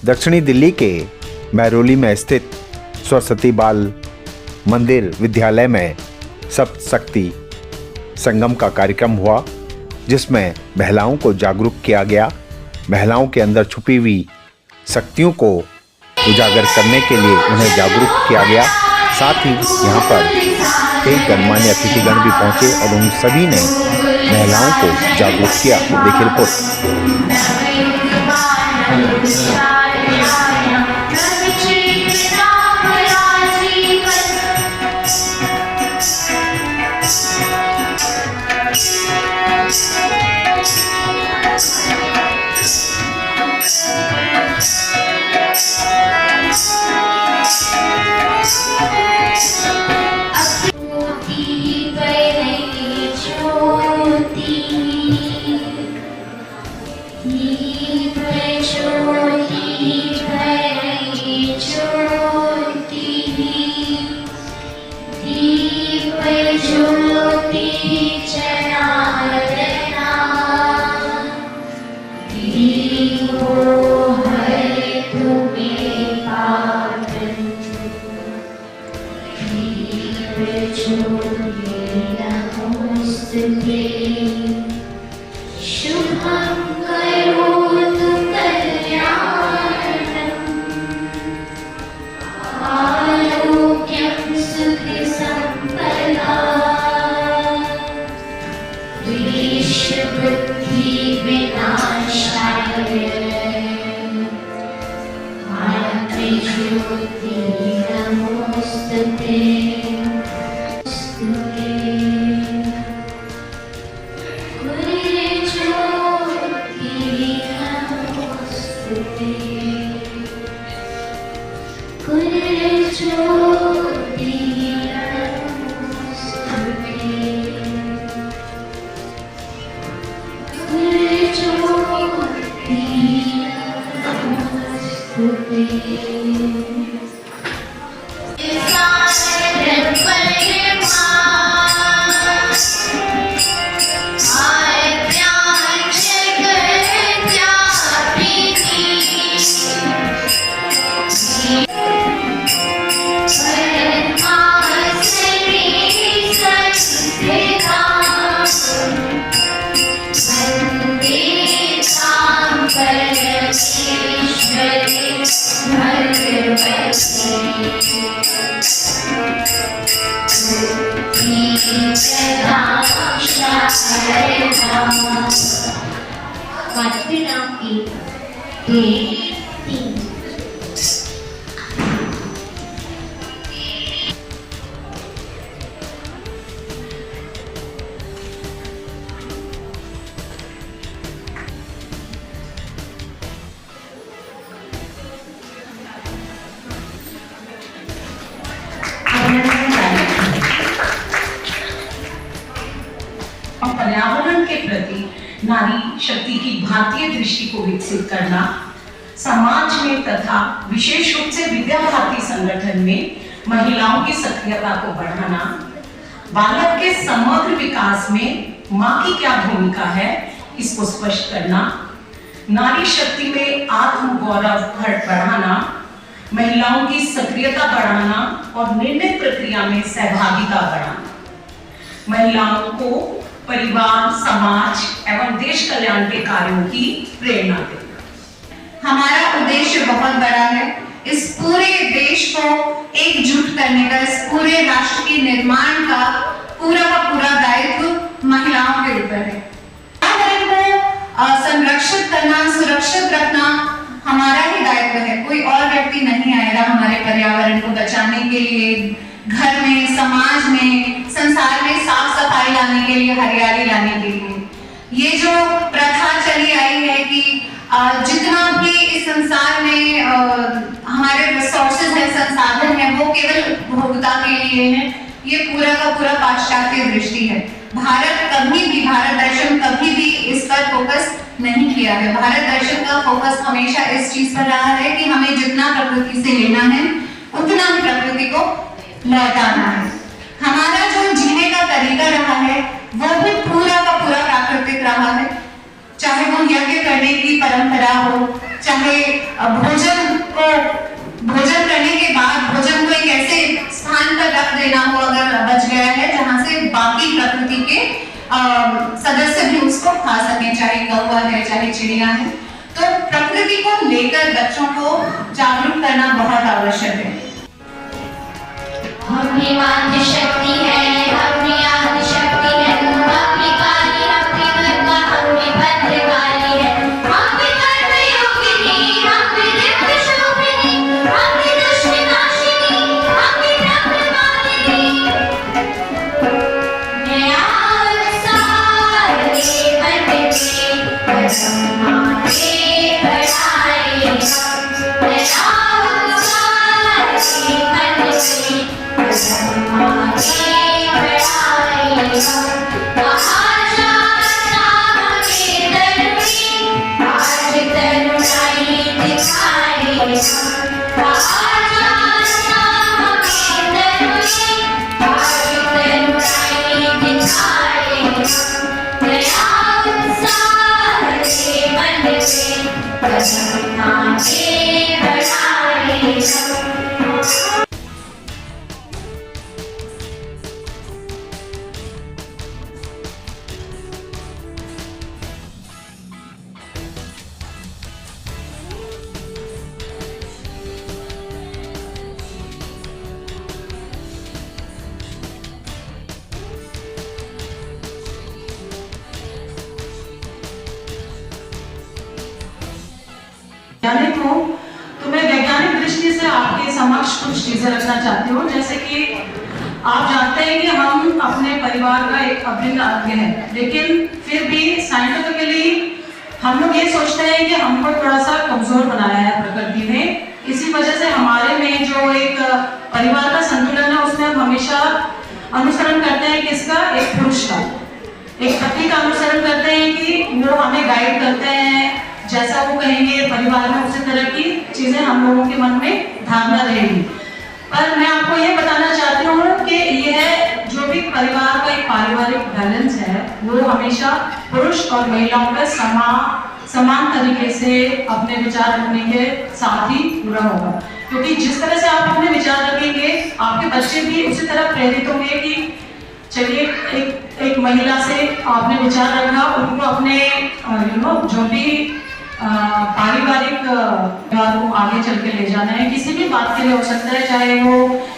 दक्षिणी दिल्ली के महरौली में स्थित सरस्वती बाल मंदिर विद्यालय में सप्तशक्ति संगम का कार्यक्रम हुआ, जिसमें महिलाओं को जागरूक किया गया। महिलाओं के अंदर छुपी हुई शक्तियों को उजागर करने के लिए उन्हें जागरूक किया गया। साथ ही यहाँ पर कई गणमान्य अतिथिगण भी पहुँचे और उन सभी ने महिलाओं को जागरूक किया। देखिए रिपोर्ट। पर्यावरण के प्रति नारी शक्ति की भारतीय दृष्टि को विकसित करना, समाज में तथा विशेष रूप से विद्या भारती संगठन में महिलाओं की सक्रियता को बढ़ाना, बालक के समग्र विकास में मां की क्या भूमिका है इसको स्पष्ट करना, नारी शक्ति में आत्मगौरव बढ़ाना, महिलाओं की सक्रियता बढ़ाना और निर्णय प्रक्रिया में सहभागिता बढ़ाना, महिलाओं को परिवार, समाज एवं देश कल्याण के कार्यों की प्रेरणा देना। हमारा उद्देश्य बहुत बड़ा है। इस पूरे देश को एकजुट करने का, इस पूरे राष्ट्र के निर्माण का पूरा दायित्व महिलाओं के ऊपर है। पर्यावरण को संरक्षित करना, सुरक्षित रखना हमारा ही दायित्व है। कोई और व्यक्ति नहीं आएगा हमारे पर्यावरण को बचाने के लिए, घर में, समाज में, संसार में साफ सफाई लाने के लिए, हरियाली लाने के लिए। ये जो प्रथा चली आई है कि जितना भी इस संसार में हमारे रिसोर्सेज है, संसाधन है, वो केवल भोक्ता के लिए है, ये पूरा का पूरा पाश्चात्य दृष्टि है। भारत दर्शन कभी भी इस पर फोकस नहीं किया है। भारत दर्शन का फोकस हमेशा इस चीज पर रहा है कि हमें जितना प्रकृति से लेना है उतना ही प्रकृति को लौटाना है। हमारा जो जीने का तरीका रहा है वो भी पूरा का पूरा प्राकृतिक रहा है, चाहे वो यज्ञ करने की परंपरा हो, चाहे चाहे भोजन करने के बाद भोजन को एक ऐसे स्थान पर रख देना हो अगर बच गया है जहां से बाकी प्रकृति के सदस्य भी उसको खा सकें, चाहे कौवा है चाहे चिड़िया है। तो प्रकृति को लेकर बच्चों को जागरूक करना बहुत आवश्यक है। अपनी आदि शक्ति है, अपनी आदि शक्ति है, अपनी काली अपनी दुर्गा अपनी भद्रकाली है, अपनी कर्म योगिनी अपनी दिव्य शोभिनी अपनी दुष्ट नाशिनी अपनी ब्रह्मवादिनी। नया उत्साह मन में हमारे बढ़ाए, नया उत्साह मन में वैज्ञानिक हूँ तो मैं वैज्ञानिक दृष्टि से आपके समक्ष कुछ चीजें रखना चाहती हूँ। जैसे कि आप जानते हैं कि हम अपने परिवार का एक अभिन्न अंग है, लेकिन फिर भी साइंटिफिकली हम लोग ये सोचते हैं कि हमको थोड़ा सा कमजोर बनाया है प्रकृति ने। इसी वजह से हमारे में जो एक परिवार का संतुलन है उसमें हम हमेशा अनुसरण करते हैं किसका, एक पुरुष का, एक पति का अनुसरण करते हैं कि वो हमें गाइड करते हैं, जैसा वो कहेंगे परिवार में उसी तरह की चीजें हम लोगों के मन में धारणा रहेगी। पर मैं आपको ये बताना चाहती हूँ कि यह जो भी परिवार का एक पारिवारिक बैलेंस है वो हमेशा पुरुष और महिलाओं का समान तरीके से अपने विचार रखने के साथ ही पूरा होगा। क्योंकि जिस तरह से आप अपने विचार रखेंगे आपके बच्चे भी उसी तरह प्रेरित होंगे कि चलिए एक महिला से आपने विचार रखा, उनको अपने जो भी पारिवारिक व्यवहार को आगे चल के ले जाना है, किसी भी बात के लिए हो सकता है, चाहे वो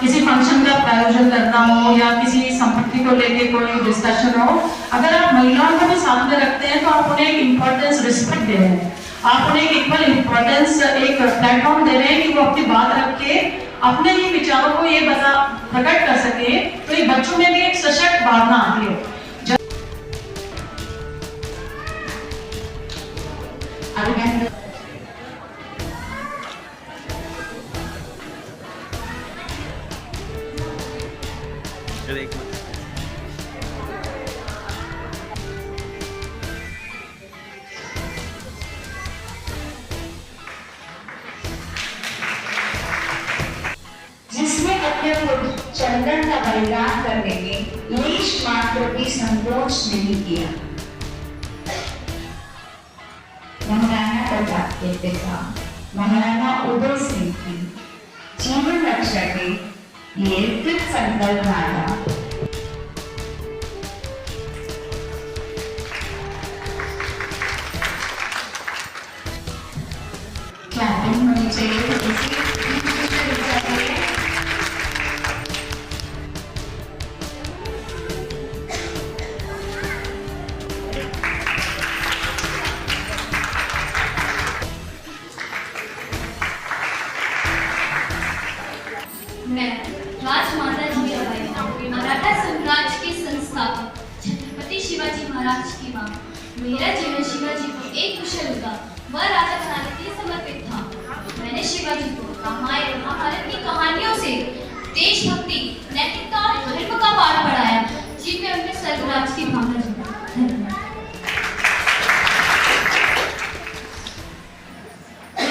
किसी फंक्शन का प्रायोजन करना हो या किसी संपत्ति को लेके कोई डिस्कशन हो। अगर आप महिलाओं को भी साथ में रखते हैं तो आप उन्हें एक इम्पोर्टेंस रिस्पेक्ट दे रहे हैं, आप उन्हें एक इक्वल इम्पोर्टेंस एक प्लेटफॉर्म दे रहे हैं कि वो अपनी बात रख के अपने ही विचारों को ये प्रकट कर सके। तो ये बच्चों में भी एक सशक्त भावना आती है। जिसने अपने को चंदन का बलिदान करने में लेश मात्र भी संकोच नहीं किया। महाराणा प्रताप के पिता महाराणा उदय सिंह की जीवन रक्षा के लिए दृढ़ संकल्प था। क्लैपिंग होनी चाहिए। मैं राजमाता जिजाबाई मराठा साम्राज्य के संस्थापक छत्रपति शिवाजी महाराज की मां। मेरा जीवन शिवाजी को एक कुशल युद्धा व राजा बनाने के लिए समर्पित था। मैंने शिवाजी को रामायण महाभारत की कहानियों से देशभक्ति, नैतिकता और धर्म का पाठ पढ़ाया, जिनमें उनमें स्वर्गराज की भावना जुड़ी।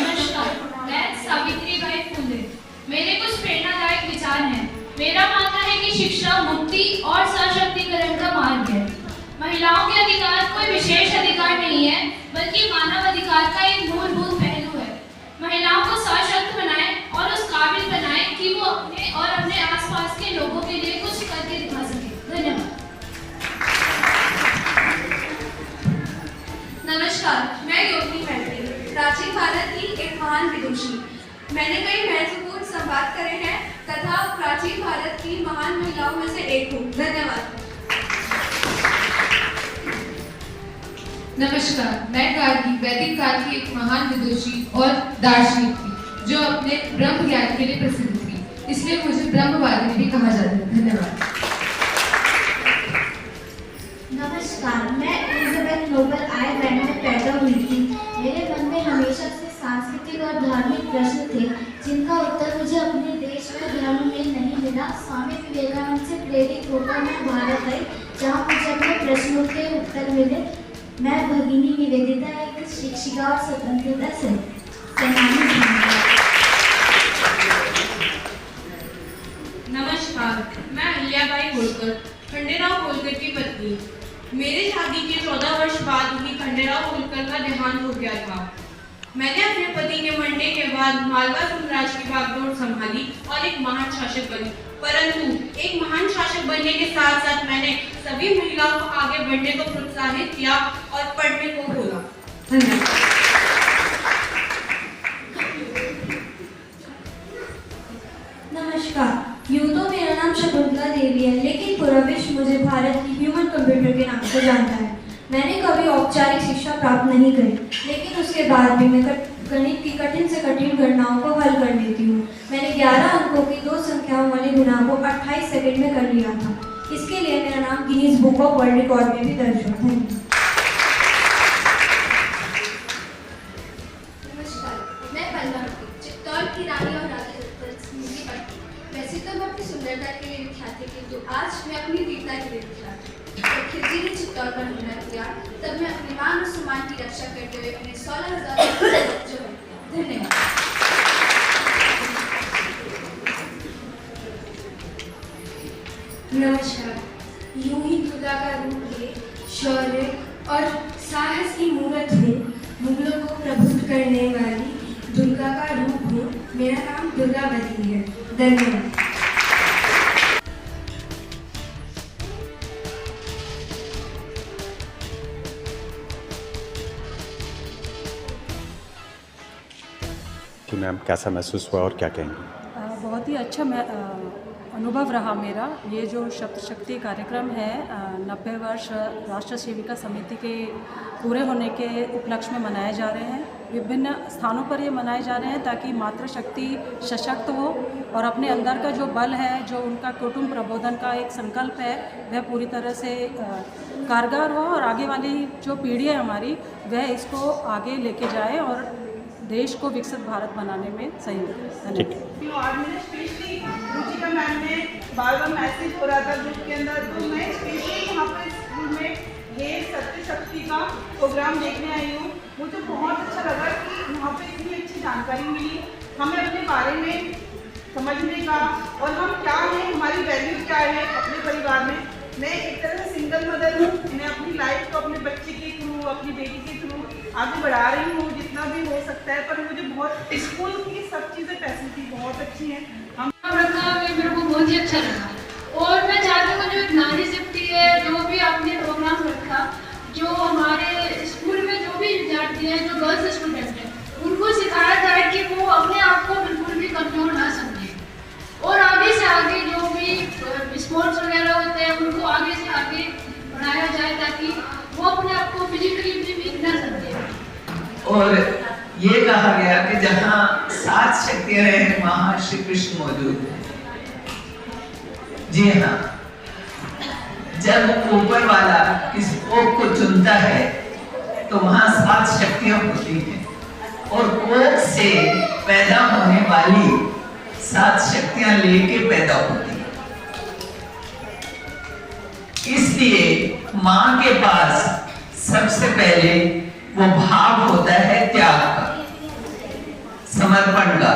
नमस्कार, मैं सावित्रीबाई फुले। मेरे कुछ प्रेरणादायक विचार हैं। मेरा मानना है कि शिक्षा मुक्ति और सशक्तिकरण का मार्ग है। महिलाओं के अधिकार कोई विशेष अधिकार नहीं है, बल्कि मानव अधिकार का एक मूलभूत पहलू है। महिलाओं को सशक्त बनाएं और उस काबिल बनाएं कि वो अपने और अपने आसपास के लोगों के लिए कुछ करके दिखा सके। धन्यवाद। नमस्कार, मैं योगिनी मैत्री, प्राचीन भारत की एक महान विदुषी। मैंने कई महत्वपूर्ण संवाद करे हैं तथा प्राचीन भारत की महान महिलाओं में से एक हूँ। धन्यवाद। नमस्कार, मैं गार्गी वैदिक काल की एक महान विदुषी और दार्शनिक थी जो अपने ब्रह्म ज्ञान के लिए प्रसिद्ध थी, इसलिए मुझे ब्रह्मवादिनी भी कहा जाता है। धन्यवाद। नमस्कार, मैं एलिजाबेथ नोबल आयरलैंड में पैदा हुई थी। मेरे मन में हमेशा से सांस्कृतिक और धार्मिक प्रश्न थे जिनका उत्तर मुझे अपने देश व धर्म में नहीं मिला। स्वामी विवेकानंद से प्रेरित होकर मैं भारत आई जहाँ मुझे अपने प्रश्नों के उत्तर मिले। मैं भगिनी निवेदिता एक शिक्षिका और स्वतंत्रता सेनानी हूँ। नमस्कार, मैं अहिल्याबाई होलकर, खंडेराव होलकर की पत्नी। मेरे शादी के 14 वर्ष बाद ही खंडेराव होलकर का देहांत हो गया था। मैंने अपने पति के मरने के बाद मालवा साम्राज्य की बागडोर संभाली और एक महान शासक बनी। परंतु एक महान शासक बनने के साथ साथ मैंने सभी महिलाओं को आगे बढ़ने को प्रोत्साहित किया और पढ़ने को बोला। धन्यवाद। नमस्कार, यूँ तो मेरा नाम शकुंतला देवी है, लेकिन पूरा विश्व मुझे भारत की ह्यूमन कंप्यूटर के नाम से जानता है। मैंने कभी औपचारिक शिक्षा प्राप्त नहीं करी, लेकिन उसके बाद भी मैं गणित की कठिन से कठिन गणनाओं को हल कर लेती हूँ। मैंने 11 अंकों की 2 संख्याओं वाली गुणा को 28 सेकंड में कर लिया था। इसके लिए मेरा नाम Guinness book of world record में भी दर्ज हुआ। नमस्कार, मैं पल्लव चित्तौड़ की रानी और राजा स्मृति पटनी। वैसे तो मैं अपनी सुंदरता के लिए विख्यात थी, किंतु आज मैं अपनी वीरता के लिए विख्यात हूँ। जब खिलजी ने चित्तौड़ पर हमला किया तब मैं अपने मान और सम्मान की रक्षा करते हुए अपने 16,000 धन्यवाद। नमस्कार, यूं ही दुर्गा का रूप ले शौर्य और साहस की मूर्त हूँ। मुगलों को प्रबुद्ध करने वाली दुर्गा का रूप हूँ। मेरा नाम दुर्गावती है। धन्यवाद। कि मैम कैसा महसूस हुआ और क्या कहेंगे? बहुत ही अच्छा अनुभव रहा मेरा। ये जो सप्तशक्ति कार्यक्रम है 90 वर्ष राष्ट्र सेविका समिति के पूरे होने के उपलक्ष्य में मनाए जा रहे हैं। विभिन्न स्थानों पर ये मनाए जा रहे हैं ताकि मातृशक्ति सशक्त हो और अपने अंदर का जो बल है, जो उनका कुटुंब प्रबोधन का एक संकल्प है, वह पूरी तरह से कारगर हो और आगे वाली जो पीढ़ी है हमारी, वह इसको आगे लेके जाए और देश को विकसित भारत बनाने में सहयोग करें। आज मैंने स्पेशली रुचिका मैम ने बार बार मैसेज हो रहा था ग्रुप के अंदर, तो मैं स्पेशली यहाँ पर स्कूल में ये सत्य शक्ति का प्रोग्राम देखने आई हूँ। मुझे बहुत अच्छा लगा कि यहाँ पे इतनी अच्छी जानकारी मिली, हमें अपने बारे में समझने का और हम क्या हैं, हमारी वैल्यू क्या है अपने परिवार में। मैं एक तरह से सिंगल मदर हूँ, मैं अपनी लाइफ को अपने बच्चे के थ्रू, अपनी बेटी के थ्रू आगे बढ़ा रही हूँ जितना भी हो सकता है। पर मुझे बहुत स्कूल की सब चीज़ें फैसिलिटी बहुत अच्छी हैं। हम रखा मेरे को बहुत ही अच्छा लगा और मैं चाहती हूँ जो एक नारी शक्ति है, जो भी आपने प्रोग्राम रखा, जो हमारे स्कूल में जो भी विद्यार्थी हैं, जो गर्ल्स स्टूडेंट हैं, उनको सिखाया जाए कि वो अपने आप को बिल्कुल भी कमजोर ना समझें और आगे से आगे जो भी स्पोर्ट्स वगैरह होते हैं उनको आगे से आगे बढ़ाया जाए ताकि वो अपने आप को फिजिकली भी वीक ना समझे। और ये कहा गया कि जहाँ 7 शक्तियां हैं वहाँ श्री कृष्ण मौजूद है। जी हाँ, जब ऊपर वाला किसी कोक को चुनता है तो वहाँ 7 शक्तियां होती हैं और कोक से पैदा होने वाली 7 शक्तियां लेके पैदा होती हैं। इसलिए माँ के पास सबसे पहले वो भाव होता है त्याग का, समर्पण का,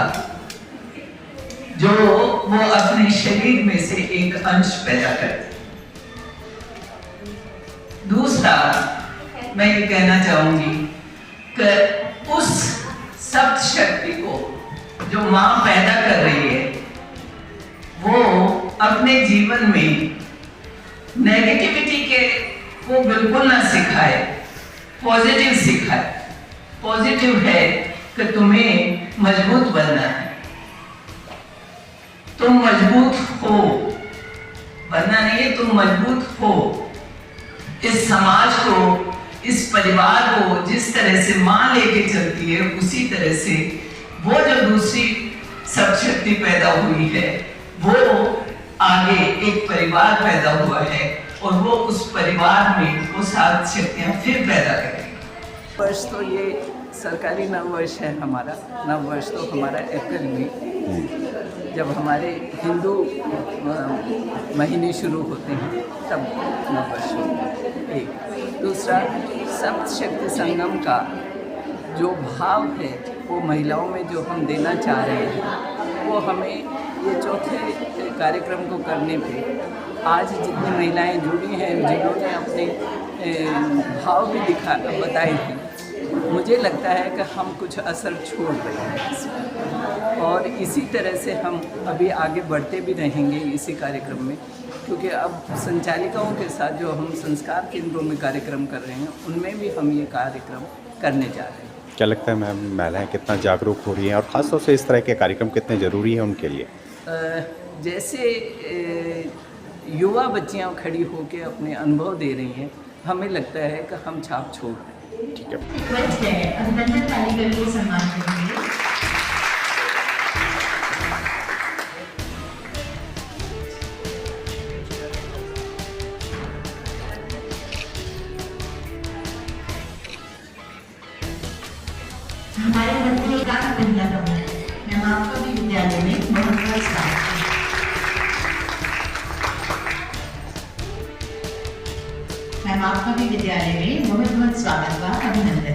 जो वो अपने शरीर में से एक अंश पैदा करती। दूसरा मैं ये कहना चाहूंगी कि उस सप्त शक्ति को जो माँ पैदा कर रही है वो अपने जीवन में नेगेटिविटी को बिल्कुल ना सिखाए, पॉजिटिव सिखाए। पॉजिटिव है कि तुम्हें मजबूत बनना है, तुम मजबूत हो, बनना नहीं है, तुम मजबूत हो। इस समाज को, इस परिवार को जिस तरह से माँ लेके चलती है, उसी तरह से वो जो दूसरी सब शक्ति पैदा हुई है, वो आगे एक परिवार पैदा हुआ है और वो उस परिवार में वो सात शक्तियाँ फिर पैदा करेंगी। वर्ष तो ये सरकारी नववर्ष है हमारा। नववर्ष तो हमारा अप्रैल में, जब हमारे हिंदू महीने शुरू होते हैं तब नववर्ष होता है। एक दूसरा, सप्तशक्ति संगम का जो भाव है वो महिलाओं में जो हम देना चाह रहे हैं, वो हमें ये चौथे कार्यक्रम को करने पे आज जितनी महिलाएं जुड़ी हैं, जिन्होंने अपने भाव भी बताए हैं, मुझे लगता है कि हम कुछ असर छोड़ रहे हैं इसमें। और इसी तरह से हम अभी आगे बढ़ते भी रहेंगे इसी कार्यक्रम में, क्योंकि अब संचालिकाओं के साथ जो हम संस्कार केंद्रों में कार्यक्रम कर रहे हैं, उनमें भी हम ये कार्यक्रम करने जा रहे हैं। क्या लगता है मैम, महिलाएं कितना जागरूक हो रही हैं और ख़ासतौर से इस तरह के कार्यक्रम कितने ज़रूरी हैं उनके लिए? जैसे युवा बच्चियां खड़ी होकर अपने अनुभव दे रही हैं, हमें लगता है कि हम छाप छोड़ रहे हैं। ठीक है, रिक्वेस्ट है अभिनंदन कालीगढ़ को सम्मान करेंगे। हमारे मंत्री का पहला कदम है। मैं आपका भी विद्यालय में बहुत बहुत स्वागत है। मैं आपका भी विद्यालय में बहुत बहुत स्वागत व अभिनंदन है।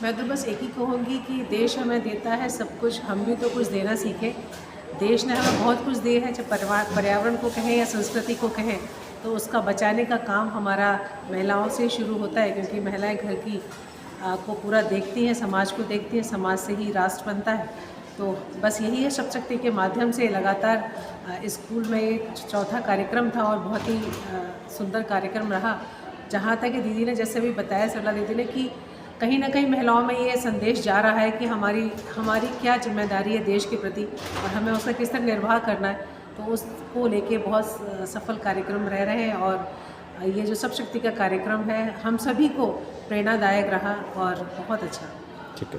मैं तो बस एक ही कहूँगी कि देश हमें देता है सब कुछ, हम भी तो कुछ देना सीखें। देश ने हमें बहुत कुछ दिया है, चाहे पर्यावरण को कहें या संस्कृति को कहें, तो उसका बचाने का काम हमारा महिलाओं से शुरू होता है, क्योंकि महिलाएं घर की को पूरा देखती हैं, समाज को देखती हैं, समाज से ही राष्ट्र बनता है। तो बस यही है, शब्द शक्ति के माध्यम से लगातार स्कूल में एक चौथा कार्यक्रम था और बहुत ही सुंदर कार्यक्रम रहा। जहाँ तक दीदी ने जैसे भी बताया, सरला दीदी ने, कि कहीं ना कहीं महिलाओं में ये संदेश जा रहा है कि हमारी क्या जिम्मेदारी है देश के प्रति और हमें उसका किस तरह निर्वाह करना है, तो उसको लेके बहुत सफल कार्यक्रम रह रहे हैं। और ये जो सब शक्ति का कार्यक्रम है हम सभी को प्रेरणादायक रहा और बहुत अच्छा। ठीक है।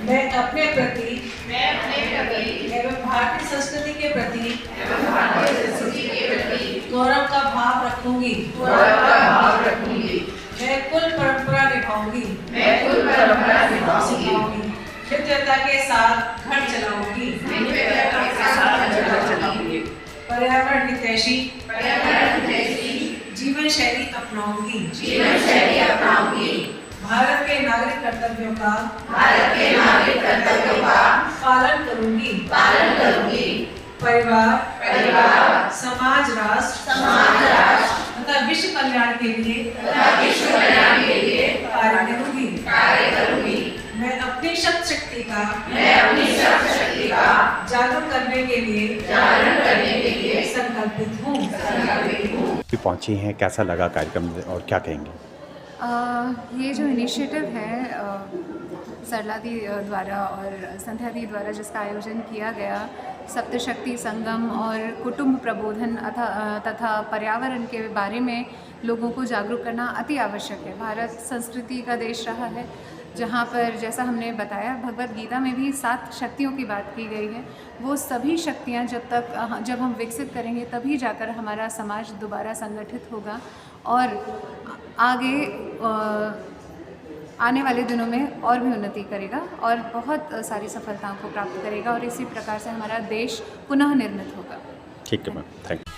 मैं अपने प्रति एवं भारतीय संस्कृति के प्रति गौरव का भाव रखूंगी। मैं कुल परंपरा निभाऊंगी। मित्रता के साथ घर चलाऊंगी। पर्यावरण हितैषी जीवन शैली अपनाऊंगी। भारत के नागरिक कर्तव्यों का पालन करूंगी। परिवार, समाज, राष्ट्र तथा विश्व कल्याण के लिए कार्य करूंगी। मैं अपनी शक्ति का जागरूक करने के लिए संकल्पित हूँ। पहुंची हैं, कैसा लगा कार्यक्रम और क्या कहेंगे? ये जो इनिशिएटिव है सरला दी द्वारा और संध्या दी द्वारा जिसका आयोजन किया गया, सप्तशक्ति संगम और कुटुंब प्रबोधन तथा पर्यावरण के बारे में लोगों को जागरूक करना अति आवश्यक है। भारत संस्कृति का देश रहा है, जहाँ पर जैसा हमने बताया भगवत गीता में भी 7 शक्तियों की बात की गई है। वो सभी शक्तियाँ जब हम विकसित करेंगे तभी जाकर हमारा समाज दोबारा संगठित होगा और आगे आने वाले दिनों में और भी उन्नति करेगा और बहुत सारी सफलताओं को प्राप्त करेगा और इसी प्रकार से हमारा देश पुनः निर्मित होगा। ठीक है मैम, थैंक यू।